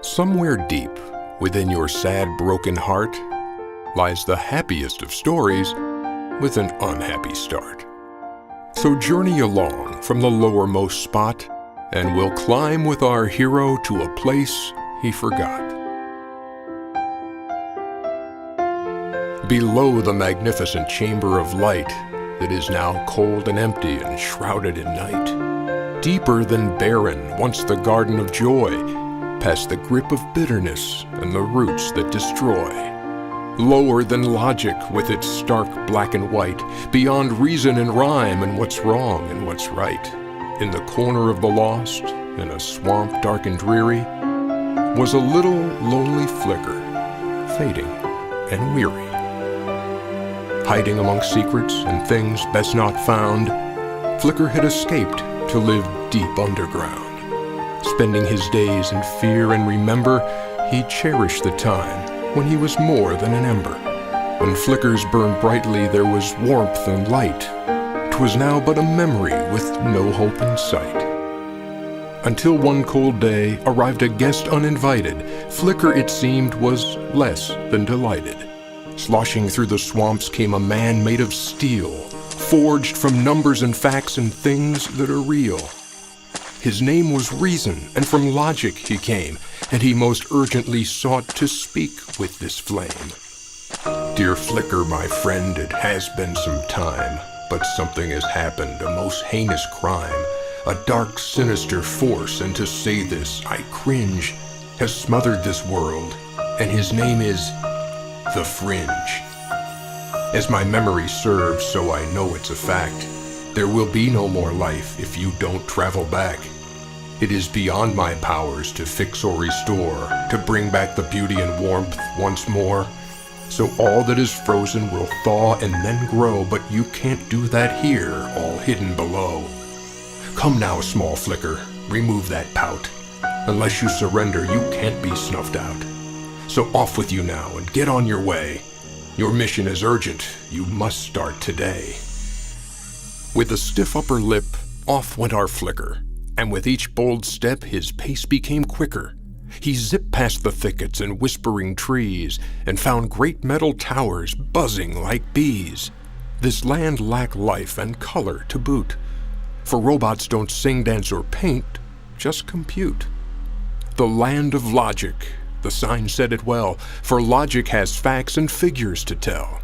Somewhere deep within your sad, broken heart lies the happiest of stories with an unhappy start. So journey along from the lowermost spot, and we'll climb with our hero to a place he forgot. Below the magnificent chamber of light that is now cold and empty and shrouded in night, deeper than barren, once the garden of joy, past the grip of bitterness and the roots that destroy. Lower than logic with its stark black and white, beyond reason and rhyme and what's wrong and what's right. In the corner of the lost, in a swamp dark and dreary, was a little lonely flicker, fading and weary. Hiding among secrets and things best not found, Flicker had escaped to live deep underground. Spending his days in fear and remember, he cherished the time when he was more than an ember. When flickers burned brightly, there was warmth and light. 'Twas now but a memory with no hope in sight. Until one cold day arrived a guest uninvited. Flicker, it seemed, was less than delighted. Sloshing through the swamps came a man made of steel, forged from numbers and facts and things that are real. His name was Reason, and from logic he came, and he most urgently sought to speak with this flame. Dear Flicker, my friend, it has been some time, but something has happened, a most heinous crime, a dark, sinister force, and to say this, I cringe, has smothered this world, and his name is the Fringe. As my memory serves, so I know it's a fact, there will be no more life if you don't travel back. It is beyond my powers to fix or restore, to bring back the beauty and warmth once more. So all that is frozen will thaw and then grow, but you can't do that here, all hidden below. Come now, small Flicker, remove that pout. Unless you surrender, you can't be snuffed out. So off with you now and get on your way. Your mission is urgent, you must start today. With a stiff upper lip, off went our Flicker, and with each bold step his pace became quicker. He zipped past the thickets and whispering trees, and found great metal towers buzzing like bees. This land lacked life and color to boot, for robots don't sing, dance, or paint, just compute. The land of logic, the sign said it well, for logic has facts and figures to tell.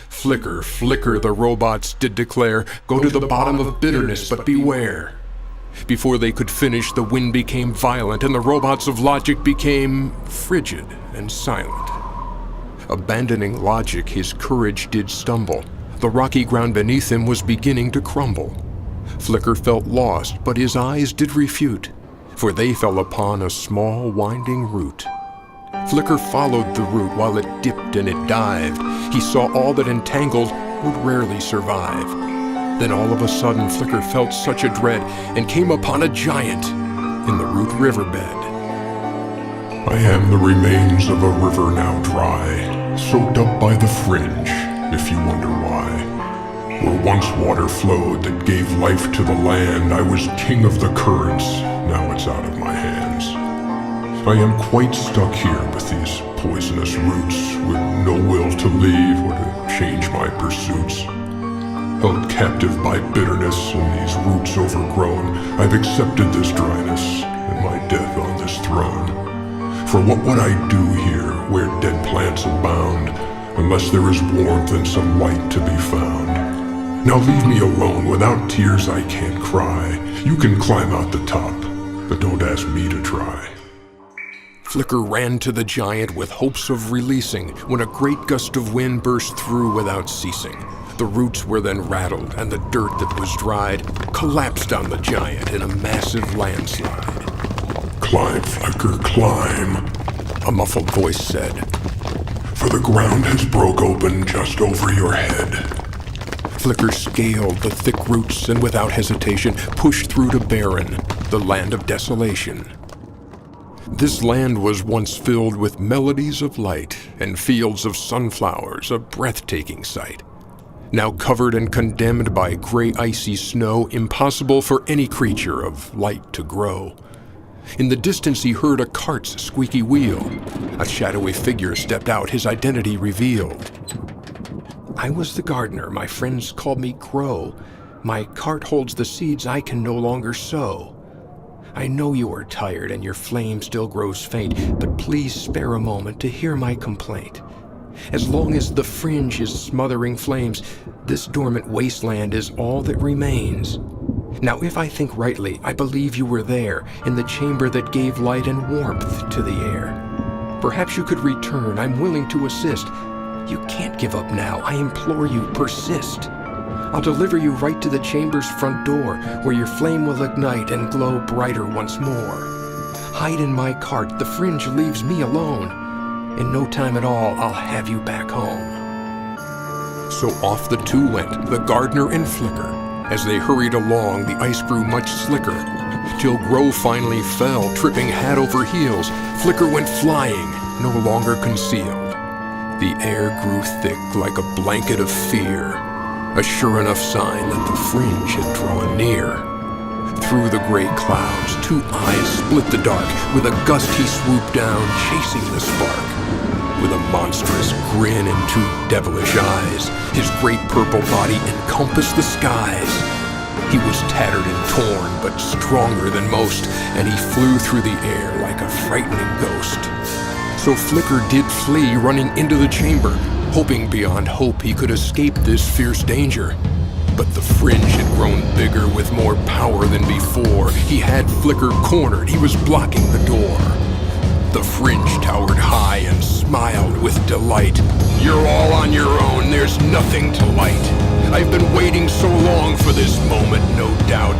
Flicker, Flicker, the robots did declare, go to the bottom of bitterness, but beware. Before they could finish, the wind became violent, and the robots of logic became frigid and silent. Abandoning logic, his courage did stumble. The rocky ground beneath him was beginning to crumble. Flicker felt lost, but his eyes did refute, for they fell upon a small winding route. Flicker followed the route while it dipped and it dived. He saw all that entangled would rarely survive. Then all of a sudden Flicker felt such a dread and came upon a giant in the root riverbed. I am the remains of a river now dry, soaked up by the Fringe, if you wonder why. Where once water flowed that gave life to the land, I was king of the currents, now it's out of my hands. I am quite stuck here with these poisonous roots, with no will to leave or to change my pursuits. Held captive by bitterness and these roots overgrown, I've accepted this dryness and my death on this throne. For what would I do here where dead plants abound, unless there is warmth and some light to be found? Now leave me alone, without tears I can't cry. You can climb out the top, but don't ask me to try. Flicker ran to the giant with hopes of releasing, when a great gust of wind burst through without ceasing. The roots were then rattled, and the dirt that was dried collapsed on the giant in a massive landslide. Climb, Flicker, climb, a muffled voice said, for the ground has broke open just over your head. Flicker scaled the thick roots and without hesitation pushed through to Barren, the land of desolation. This land was once filled with melodies of light and fields of sunflowers, a breathtaking sight. Now covered and condemned by gray icy snow, impossible for any creature of light to grow. In the distance he heard a cart's squeaky wheel. A shadowy figure stepped out, his identity revealed. I was the gardener, my friends called me Crow. My cart holds the seeds I can no longer sow. I know you are tired and your flame still grows faint, but please spare a moment to hear my complaint. As long as the fringe is smothering flames, this dormant wasteland is all that remains. Now, if I think rightly, I believe you were there, in the chamber that gave light and warmth to the air. Perhaps you could return, I'm willing to assist. You can't give up now, I implore you, persist. I'll deliver you right to the chamber's front door, where your flame will ignite and glow brighter once more. Hide in my cart, the fringe leaves me alone. In no time at all, I'll have you back home. So off the two went, the gardener and Flicker. As they hurried along, the ice grew much slicker, till Grow finally fell, tripping hat over heels. Flicker went flying, no longer concealed. The air grew thick like a blanket of fear, a sure enough sign that the fringe had drawn near. Through the gray clouds, two eyes split the dark. With a gust he swooped down, chasing the spark. With a monstrous grin and two devilish eyes, his great purple body encompassed the skies. He was tattered and torn, but stronger than most, and he flew through the air like a frightening ghost. So Flicker did flee, running into the chamber, hoping beyond hope he could escape this fierce danger. But the fringe had grown bigger with more power than before. He had Flicker cornered, he was blocking the door. The fringe towered high and smiled with delight. You're all on your own, there's nothing to light. I've been waiting so long for this moment, no doubt.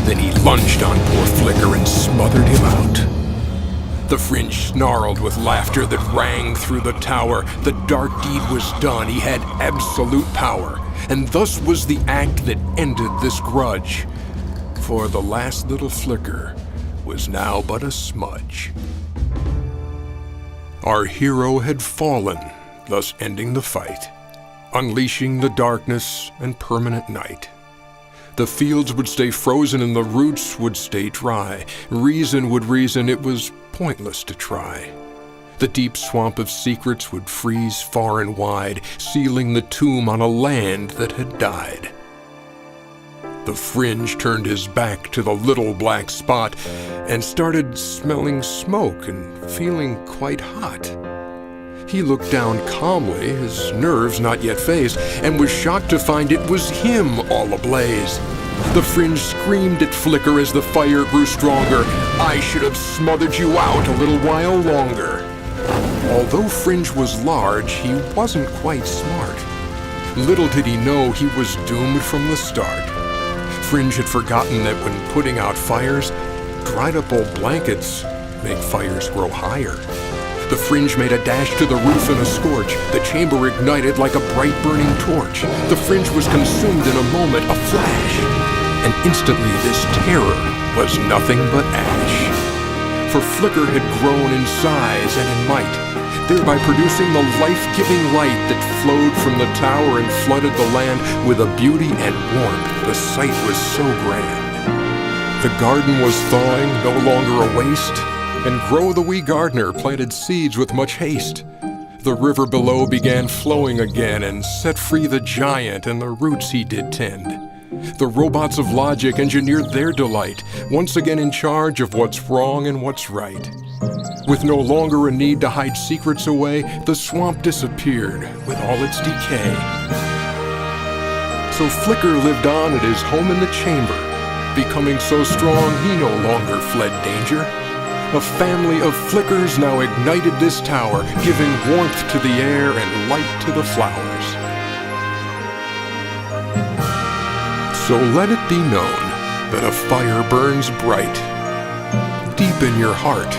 Then he lunged on poor Flicker and smothered him out. The fringe snarled with laughter that rang through the tower. The dark deed was done, he had absolute power. And thus was the act that ended this grudge. For the last little Flicker was now but a smudge. Our hero had fallen, thus ending the fight, unleashing the darkness and permanent night. The fields would stay frozen and the roots would stay dry. Reason would reason it was pointless to try. The deep swamp of secrets would freeze far and wide, sealing the tomb on a land that had died. The fringe turned his back to the little black spot and started smelling smoke and feeling quite hot. He looked down calmly, his nerves not yet phased, and was shocked to find it was him all ablaze. The fringe screamed at Flicker as the fire grew stronger. I should have smothered you out a little while longer. Although Fringe was large, he wasn't quite smart. Little did he know he was doomed from the start. Fringe had forgotten that when putting out fires, dried up old blankets make fires grow higher. The fringe made a dash to the roof in a scorch. The chamber ignited like a bright burning torch. The fringe was consumed in a moment, a flash. And instantly this terror was nothing but ash. For Flicker had grown in size and in might, thereby producing the life-giving light that flowed from the tower and flooded the land with a beauty and warmth. The sight was so grand. The garden was thawing, no longer a waste, and Grow the wee gardener planted seeds with much haste. The river below began flowing again and set free the giant and the roots he did tend. The robots of logic engineered their delight, once again in charge of what's wrong and what's right. With no longer a need to hide secrets away, the swamp disappeared with all its decay. So Flicker lived on at his home in the chamber, becoming so strong he no longer fled danger. A family of Flickers now ignited this tower, giving warmth to the air and light to the flowers. So let it be known that a fire burns bright, deep in your heart,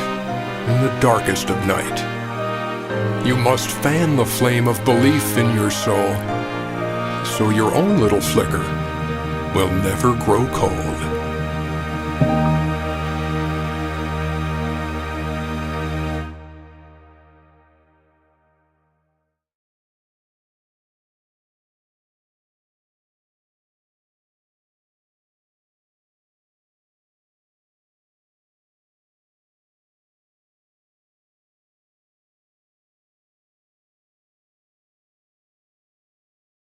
in the darkest of night. You must fan the flame of belief in your soul, so your own little Flicker will never grow cold.